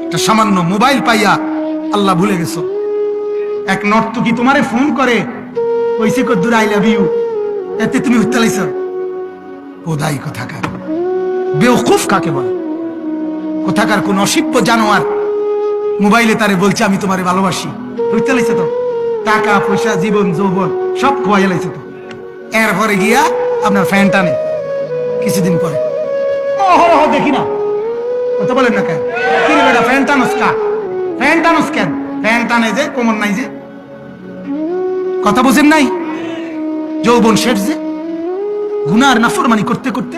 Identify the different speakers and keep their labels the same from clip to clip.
Speaker 1: একটা সামান্য মোবাইল পাইয়া আল্লাহ ভুলে গেছো। এক নর্তকী তোমারে ফোন করে কইছে কদ্দুর আই লাভ ইউ, এতে তুমি উত্তালাইছ। কোদাই কোথাকার বেওকুফ কাকে বলে? কোথাকার কোন অসিব্য জানোয়ার মোবাইলে তারে বলছে আমি তোমারে ভালোবাসি, উত্তালাইছ তো। টাকা পয়সা জীবন যৌবন সব খোয়াইয়া লাইছে তো। এরপরে গিয়া আপনার ফ্যান টানে কিছুদিন পরে, দেখি না কথা বলেন না কেন? কি রে বেটা ফ্যান টানোস কা? ফ্যান টানোস কেন? ফ্যান টানে যে কোমর নাই যে, কথা বুঝেন নাই? যৌবন শেষ যে, গুনার নাফরমানি করতে করতে,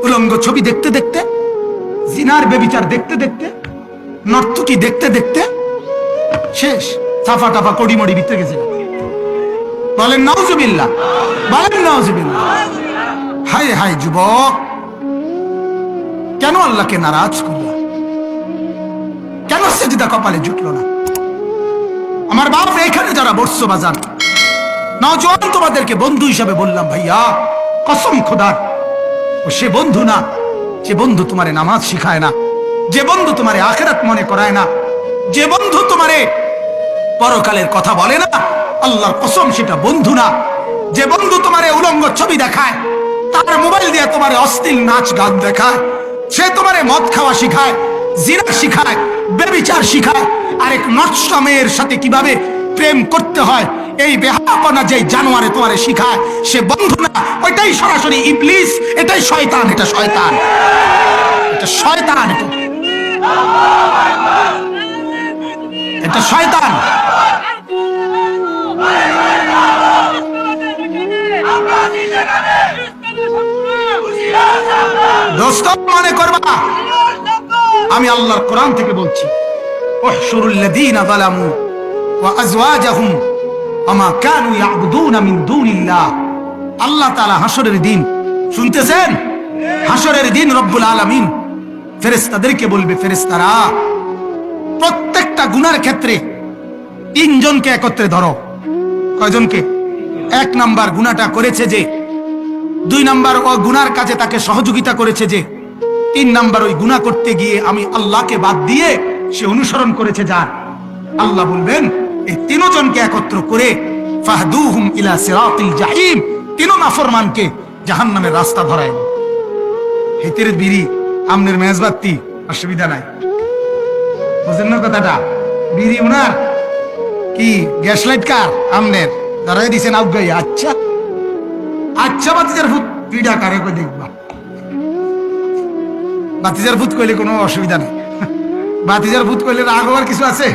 Speaker 1: উলঙ্গ ছবি দেখতে দেখতে, জিনার বেবিচার দেখতে দেখতে, নর্তকী দেখতে দেখতে শেষ। সাফা টাফা কড়িমড়ি ভিতরে গেছে। বলেন নাউজুবিল্লাহ, বলেন নাউজুবিল্লাহ। হায় হায় যুবক, কেন আল্লাহকে নারাজ করলা? কেন সেজদা কপালে জুটলো না? আমার বাপ এখানে যারা বসছো বাজার নওজোয়ান, তোমাদেরকে বন্ধু হিসাবে বললাম ভাইয়া, কসম খোদার, ও সে বন্ধু না যে বন্ধু তোমারে নামাজ শিখায় না, যে বন্ধু তোমারে আখিরাত মনে করায় না, যে বন্ধু তোমারে পরকালের কথা বলে না, আল্লাহর কসম সেটা বন্ধু না। যে বন্ধু তোমারে উলঙ্গ ছবি দেখায়, তার মোবাইল দিয়ে তোমারে অশ্লীল নাচ গান দেখায়, সে তোমারে মদ খাওয়া শিখায়, জিনা শিখায়, বেবিচার শিখায়, আরেক নষ্ট মেয়ের সাথে কিভাবে প্রেম করতে হয়, এই বেহাপনা যে জানোয়ারে তোমারে শিখায়, সে বন্ধু না, ওইটাই সরাসরি ইবলিস, এটাই শয়তান, এটা শয়তান, এটা শয়তান, এটা শয়তান। দোস্ত মনে করবা, আমি আল্লাহর কোরআন থেকে বলছি, উহশুরুল্লাযীনা যালামু ওয়া আযওয়াজাহুম ওয়া কানু ইয়াবুদুনা মিন দুনিল্লাহ। আল্লাহ তাআলা হাসরের দিন, শুনতেছেন? হাসরের দিন রব্বুল আলামিন ফেরেশতাদেরকে বলবে, ফেরেশতারা প্রত্যেকটা গুনার ক্ষেত্রে তিনজনকে একত্রে ধরো। কয়জনকে? এক নাম্বার গুনাহটা করেছে যে, দুই নাম্বার ও গুনার কাজে তাকে সহযোগিতা করেছে যে, তিন নাম্বার ওই গুনাহ করতে গিয়ে আমি আল্লাহকে বাদ দিয়ে সে অনুসরণ করেছে যার। আল্লাহ বলবেন এই তিনজনকে একত্র করে ফাহদুহুম ইলা সিরাতিল জাহিম, তিন নাফরমানকে জাহান্নামের রাস্তা ধরায়। হেতের বিড়ি আমনের মেজবাতি, অসুবিধা নাই, বুঝেন না কথাটা? বিড়ি উনার কি গ্যাস লাইট কার আমনের ধরাই দিছেন আউগাই। আচ্ছা আচ্ছা, বাতিজার ভূত পিডা কারে কই দেখবা, বাতিজার ভূত কইলে কোনো অসুবিধা নেই। বাতিজার ভূত কইলে রাগ হওয়ার কিছু আছে?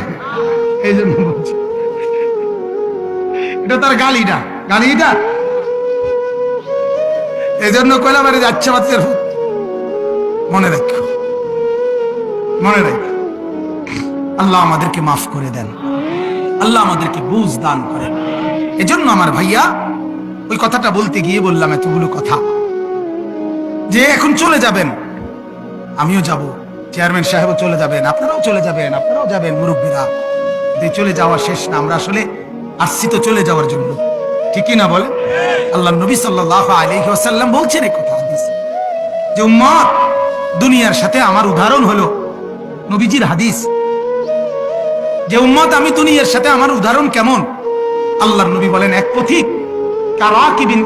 Speaker 1: এই জন্য বলছি, এটা তার গালিটা, গালিটা এই জন্য কইলাম আরে যাচ্ছে বাতিজার ভূত। মনে রাখো, মনে রাখো, আল্লাহ আমাদেরকে মাফ করে দেন, আল্লাহ আমাদেরকে বুঝ দান করেন। এজন্য আমার ভাইয়া ওই কথাটা বলতে গিয়ে বললাম এতগুলো কথা, যে এখন চলে যাবেন, আমিও যাব, চেয়ারম্যান সাহেবও চলে যাবেন, আপনারাও চলে যাবেন, আপনারাও যাবেন, মুরব্বীরা। চলে যাওয়া শেষ না, আমরা আসলে আসছি তো চলে যাওয়ার জন্য, ঠিকই না বলে? আল্লাহ নবী সাল্লাল্লাহু আলাইহি ওয়াসাল্লাম বলছেন এই কথা হাদিস, যে উম্মত দুনিয়ার সাথে আমার উদাহরণ হলো, নবীজির হাদিস, যে উম্মত আমি দুনিয়ার সাথে আমার উদাহরণ কেমন? আল্লাহর নবী বলেন এক পথিক কারাকিবিন